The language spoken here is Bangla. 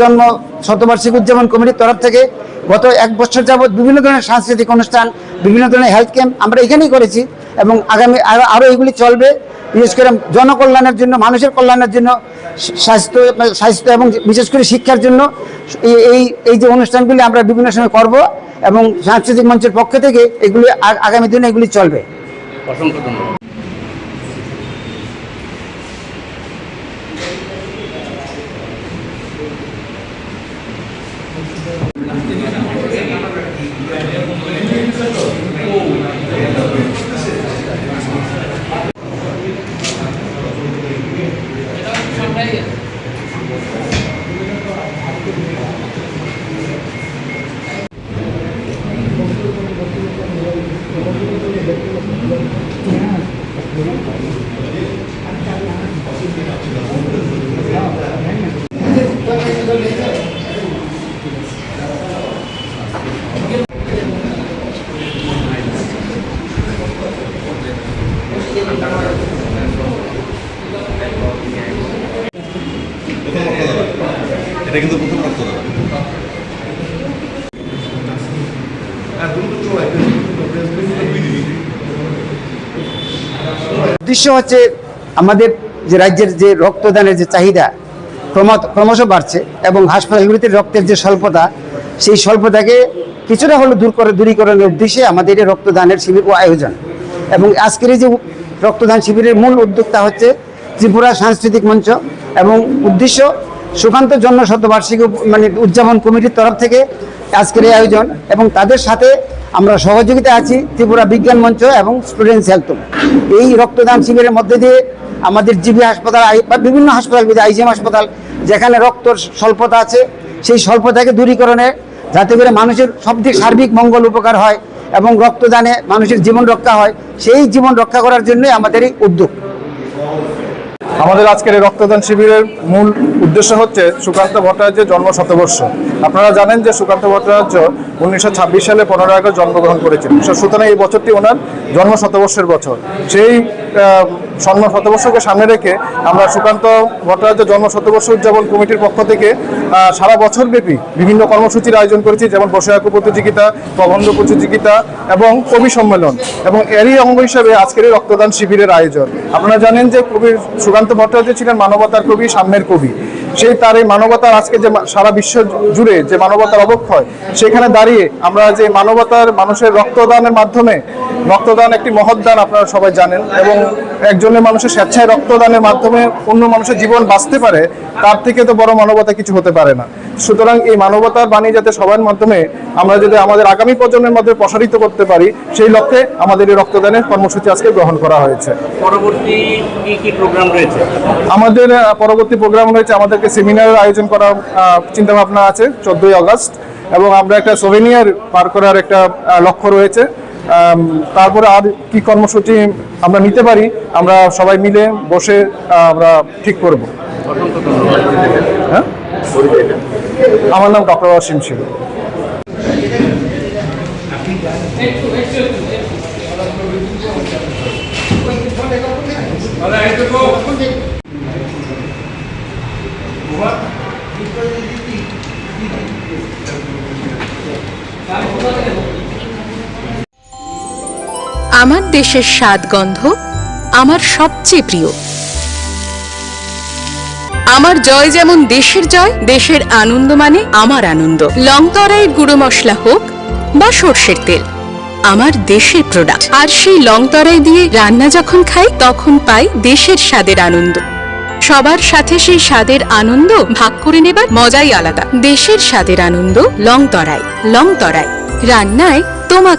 জন্ম শতবার্ষিকী উদযাপন কমিটির তরফ থেকে গত 1 বছর যাবৎ বিভিন্ন ধরনের সাংস্কৃতিক অনুষ্ঠান, বিভিন্ন ধরনের হেলথ ক্যাম্প আমরা এখানেই করেছি এবং আগামী আরও এগুলি চলবে। বিশেষ করে জনকল্যাণের জন্য, মানুষের কল্যাণের জন্য, স্বাস্থ্য এবং বিশেষ করে শিক্ষার জন্য এই যে অনুষ্ঠানগুলি আমরা বিভিন্ন সময় করব এবং সাংস্কৃতিক মঞ্চের পক্ষ থেকে এগুলি আগামী দিনে এগুলি চলবে। অসংখ্য ধন্যবাদ। এটা কিন্তু প্রথম রক্তদান। উদ্দেশ্য হচ্ছে আমাদের যে রাজ্যের যে রক্তদানের যে চাহিদা ক্রমশ বাড়ছে এবং হাসপাতালগুলিতে রক্তের যে স্বল্পতা, সেই স্বল্পতাকে কিছুটা হলেও দূরীকরণের উদ্দেশ্যে আমাদের এই রক্তদানের শিবির ও আয়োজন। এবং আজকের এই যে রক্তদান শিবিরের মূল উদ্যোক্তা হচ্ছে ত্রিপুরা সাংস্কৃতিক মঞ্চ এবং উদ্দেশ্য সুকান্ত জন্ম শতবার্ষিকী উদযাপন কমিটির তরফ থেকে আজকের এই আয়োজন এবং তাদের সাথে আমরা সহযোগিতা আছি ত্রিপুরা বিজ্ঞান মঞ্চ এবং স্টুডেন্টস হেলথ। এই রক্তদান শিবিরের মধ্যে দিয়ে আমাদের জিবি হাসপাতাল বা বিভিন্ন হাসপাতাল, আইজিএম হাসপাতাল, যেখানে রক্তর স্বল্পতা আছে, সেই স্বল্পতাকে দূরীকরণে যাতে করে মানুষের সবদিক সার্বিক মঙ্গল উপকার হয় এবং রক্তদানে মানুষের জীবন রক্ষা হয়, সেই জীবন রক্ষা করার জন্যই আমাদের এই উদ্যোগ। আমাদের আজকের এই রক্তদান শিবিরের মূল উদ্দেশ্য হচ্ছে সুকান্ত ভট্টাচার্যের জন্ম শতবর্ষ। আপনারা জানেন যে সুকান্ত ভট্টাচার্য 1926 সালে 15 আগস্ট জন্মগ্রহণ করেছিলেন। সুতরাং এই বছরটি ওনার জন্ম শতবর্ষের বছর। সেই জন্ম শতবর্ষকে সামনে রেখে আমরা সুকান্ত ভট্টাচার্য জন্ম শতবর্ষ উদযাপন কমিটির পক্ষ থেকে সারা বছরব্যাপী বিভিন্ন কর্মসূচির আয়োজন করেছি, যেমন বসে আঁকো প্রতিযোগিতা, প্রবন্ধ প্রতিযোগিতা এবং কবি সম্মেলন, এবং এরই অঙ্গ হিসাবে আজকের এই রক্তদান শিবিরের আয়োজন। আপনারা জানেন যে কবি সুকান্ত ভট্টাচার্য ছিলেন মানবতার কবি, সাম্যের কবি। সেই তার এই মানবতার আজকে যে সারা বিশ্ব জুড়ে যে মানবতার অবক্ষয়, সেখানে দাঁড়িয়ে আমরা যে মানবতার মানুষের রক্তদানের মাধ্যমে, রক্তদান একটি মহৎ দান আপনারা সবাই জানেন, এবং একজনের মানুষের স্বেচ্ছায় রক্তদানের মাধ্যমে অন্য মানুষের জীবন বাঁচতে পারে, তার থেকে তো বড় মানবতা কিছু হতে পারে না। সুতরাং এই মানবতার বাণী যাতে সবার মাধ্যমে আমরা যদি আমাদের আগামী প্রজন্মের মধ্যে প্রসারিত করতে পারি, সেই লক্ষ্যে আমাদের এই রক্তদানের কর্মসূচি আজকে গ্রহণ করা হয়েছে। পরবর্তী কি প্রোগ্রাম রয়েছে? আমাদের পরবর্তী প্রোগ্রাম রয়েছে, আমাদেরকে সেমিনারের আয়োজন করার চিন্তা ভাবনা আছে 14 আগস্ট, এবং আমরা একটা সোভেনিয়ার পার করার একটা লক্ষ্য রয়েছে। তারপরে আর কি কর্মসূচি আমরা নিতে পারি, আমরা সবাই মিলে বসে আমরা ঠিক করব। হ্যাঁ, আমার নাম ডক্টর অসীম ছিল। আমার দেশের স্বাদ গন্ধ আমার সবচেয়ে প্রিয়। আমার জয় যেমন দেশের জয়, দেশের আনন্দ মানে আমার আনন্দ। লংতরাইয়ের গুঁড়ো মশলা হোক বা সর্ষের তেল, আমার দেশের প্রোডাক্ট। আর সেই লংতরাই দিয়ে রান্না যখন খাই, তখন পাই দেশের স্বাদের আনন্দ। সবার সাথে সেই স্বাদের আনন্দ ভাগ করে নেবার মজাই আলাদা। দেশের স্বাদের আনন্দ লংতরাই। লংতরাই রান্নায় তোমাকে